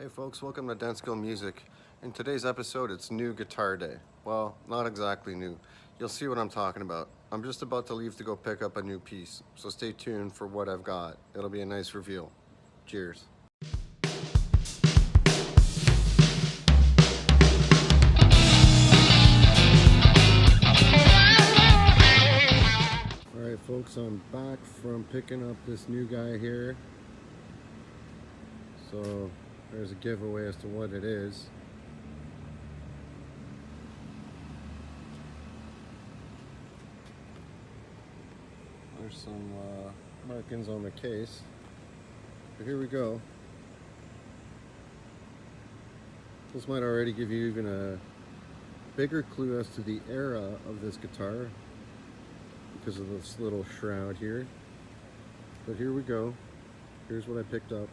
Hey folks, welcome to Dance Skill Music. In today's episode, it's New Guitar Day. Well, not exactly new. You'll see what I'm talking about. I'm just about to leave to go pick up a new piece, so stay tuned for what I've got. It'll be a nice reveal. Cheers. Alright folks, I'm back from picking up this new guy here. So there's a giveaway as to what it is. There's some markings on the case. But here we go. This might already give you even a bigger clue as to the era of this guitar because of this little shroud here. But here we go. Here's what I picked up.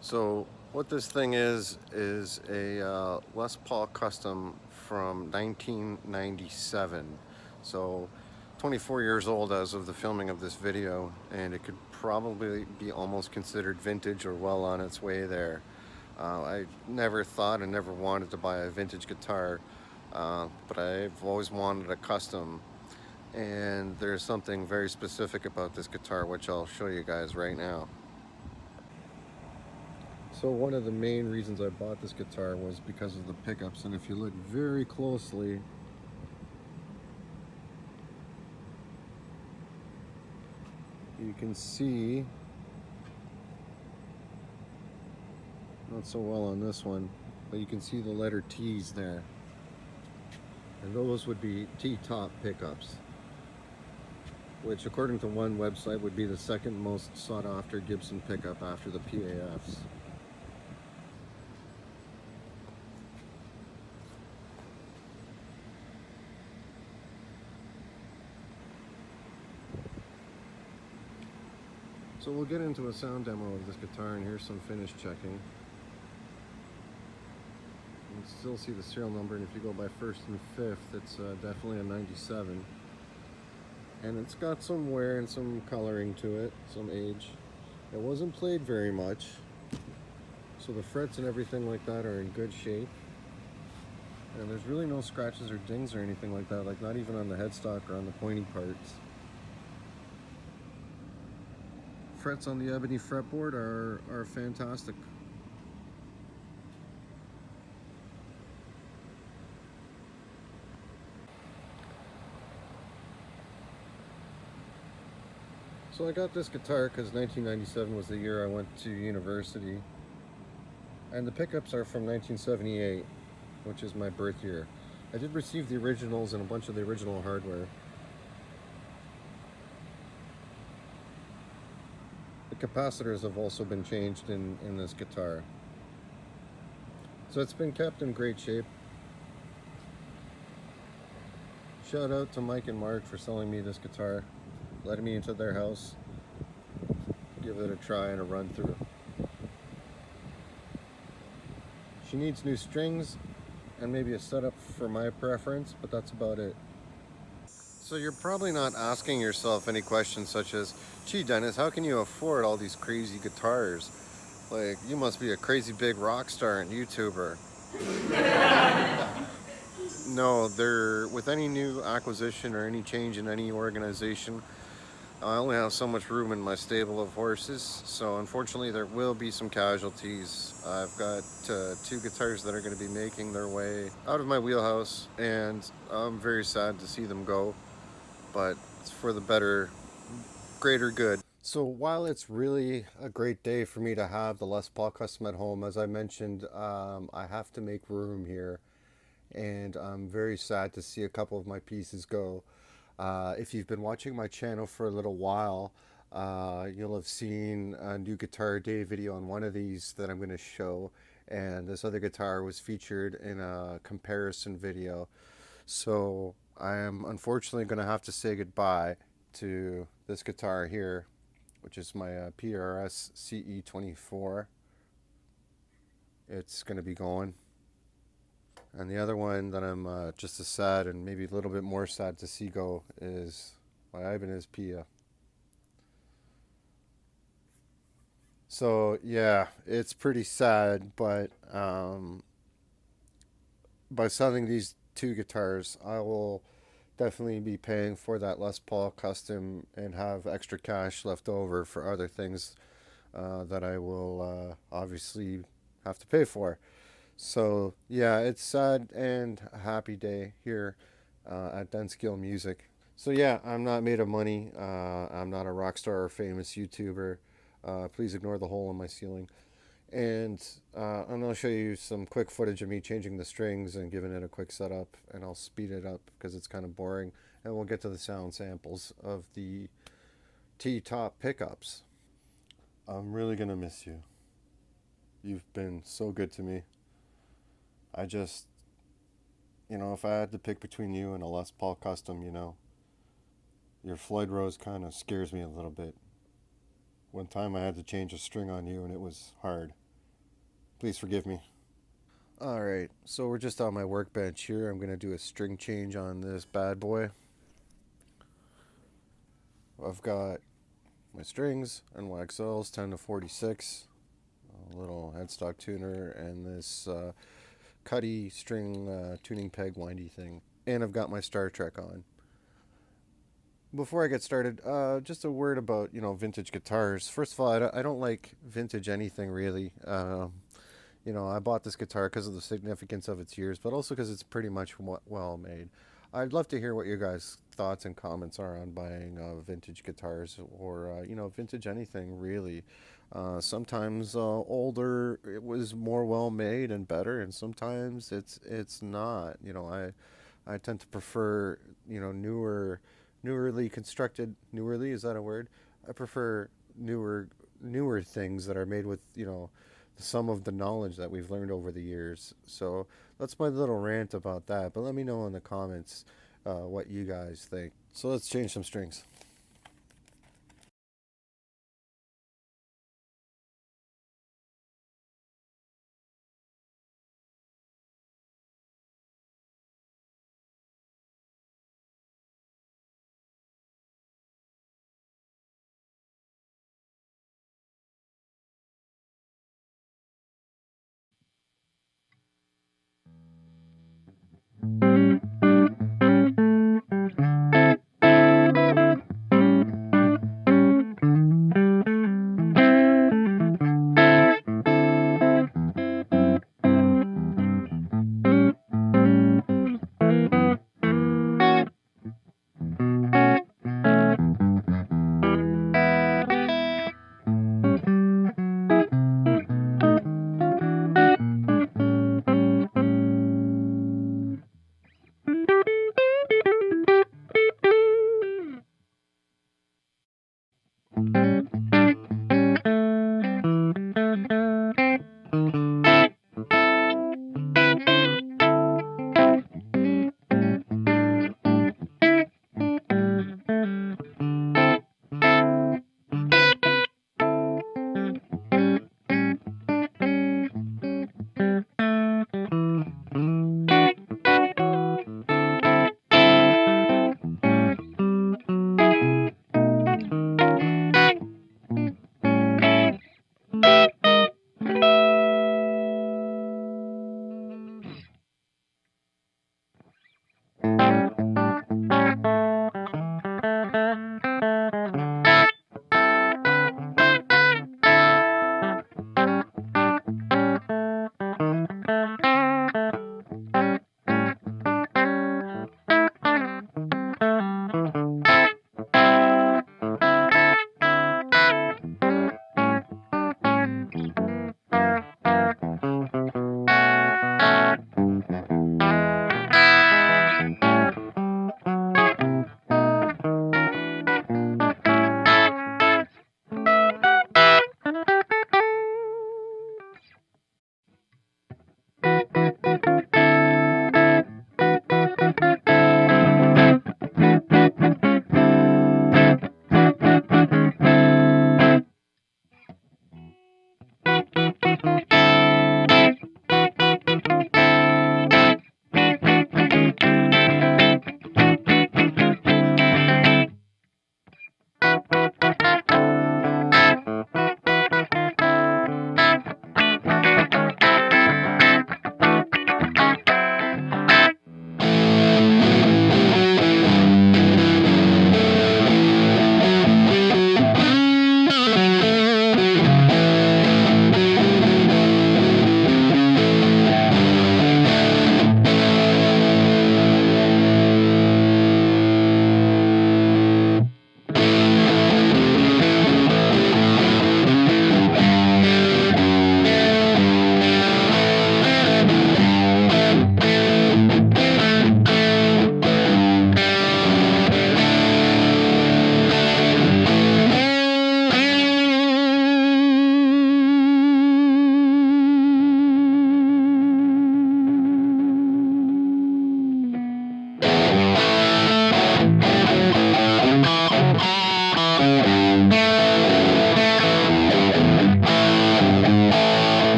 So what this thing is a Les Paul Custom from 1997. So 24 years old as of the filming of this video, and it could probably be almost considered vintage or well on its way there. I never thought and never wanted to buy a vintage guitar, but I've always wanted a custom. And there's something very specific about this guitar, which I'll show you guys right now. So one of the main reasons I bought this guitar was because of the pickups, and if you look very closely, you can see, not so well on this one, but you can see the letter T's there, and those would be T-top pickups, which according to one website would be the second most sought after Gibson pickup after the PAFs. So we'll get into a sound demo of this guitar, and here's some finish checking. You can still see the serial number, and if you go by first and fifth, it's definitely a 97. And it's got some wear and some coloring to it, some age. It wasn't played very much, so the frets and everything like that are in good shape. And there's really no scratches or dings or anything like that, like not even on the headstock or on the pointy parts. Frets on the ebony fretboard are fantastic. So I got this guitar because 1997 was the year I went to university, and the pickups are from 1978, which is my birth year. I did receive the originals and a bunch of the original hardware. The capacitors have also been changed in this guitar. So it's been kept in great shape. Shout out to Mike and Mark for selling me this guitar, letting me into their house, give it a try and a run through. She needs new strings and maybe a setup for my preference, but that's about it. So you're probably not asking yourself any questions such as, gee Dennis, how can you afford all these crazy guitars? Like, you must be a crazy big rock star and YouTuber. No, with any new acquisition or any change in any organization, I only have so much room in my stable of horses, so unfortunately there will be some casualties. I've got two guitars that are going to be making their way out of my wheelhouse, and I'm very sad to see them go, but it's for the greater good. So while it's really a great day for me to have the Les Paul Custom at home, as I mentioned, I have to make room here, and I'm very sad to see a couple of my pieces go. If you've been watching my channel for a little while, you'll have seen a new Guitar Day video on one of these that I'm going to show, and this other guitar was featured in a comparison video. So I am unfortunately going to have to say goodbye to this guitar here, which is my PRS CE24. It's going to be going. And the other one that I'm just as sad and maybe a little bit more sad to see go is my Ibanez Pia. So yeah, it's pretty sad, but by selling these two guitars, I will definitely be paying for that Les Paul custom and have extra cash left over for other things that I will obviously have to pay for. So yeah, it's sad and a happy day here at Denskill Music. So yeah, I'm not made of money. I'm not a rock star or famous YouTuber. Please ignore the hole in my ceiling. And I'm going to show you some quick footage of me changing the strings and giving it a quick setup. And I'll speed it up because it's kind of boring. And we'll get to the sound samples of the T-top pickups. I'm really going to miss you. You've been so good to me. I just, if I had to pick between you and a Les Paul custom, your Floyd Rose kind of scares me a little bit. One time I had to change a string on you and it was hard. Please forgive me. All right, so we're just on my workbench here. I'm going to do a string change on this bad boy. I've got my strings and YXLs 10 to 46, a little headstock tuner, and this Cuddy string tuning peg windy thing. And I've got my Star Trek on. Before I get started, just a word about vintage guitars. First of all, I don't like vintage anything really. I bought this guitar because of the significance of its years, but also because it's pretty much well made. I'd love to hear what your guys' thoughts and comments are on buying vintage guitars or vintage anything really. Sometimes older it was more well made and better, and sometimes it's not. I tend to prefer newerly constructed. Newerly, is that a word? I prefer newer things that are made with some of the knowledge that we've learned over the years. So that's my little rant about that. But let me know in the comments what you guys think. So let's change some strings.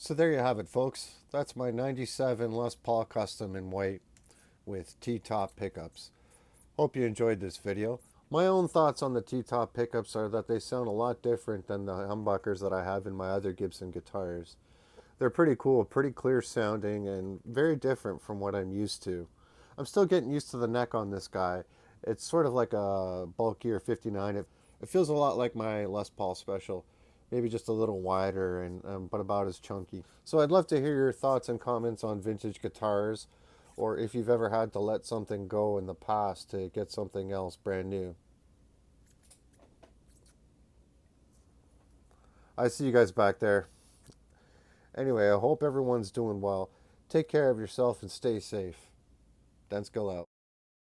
So there you have it, folks. That's my 97 Les Paul Custom in white with T-top pickups. Hope you enjoyed this video. My own thoughts on the T-top pickups are that they sound a lot different than the humbuckers that I have in my other Gibson guitars. They're pretty cool, pretty clear sounding, and very different from what I'm used to. I'm still getting used to the neck on this guy. It's sort of like a bulkier 59. It feels a lot like my Les Paul Special. Maybe just a little wider, and but about as chunky. So I'd love to hear your thoughts and comments on vintage guitars, or if you've ever had to let something go in the past to get something else brand new. I see you guys back there. Anyway, I hope everyone's doing well. Take care of yourself and stay safe. Denskill out.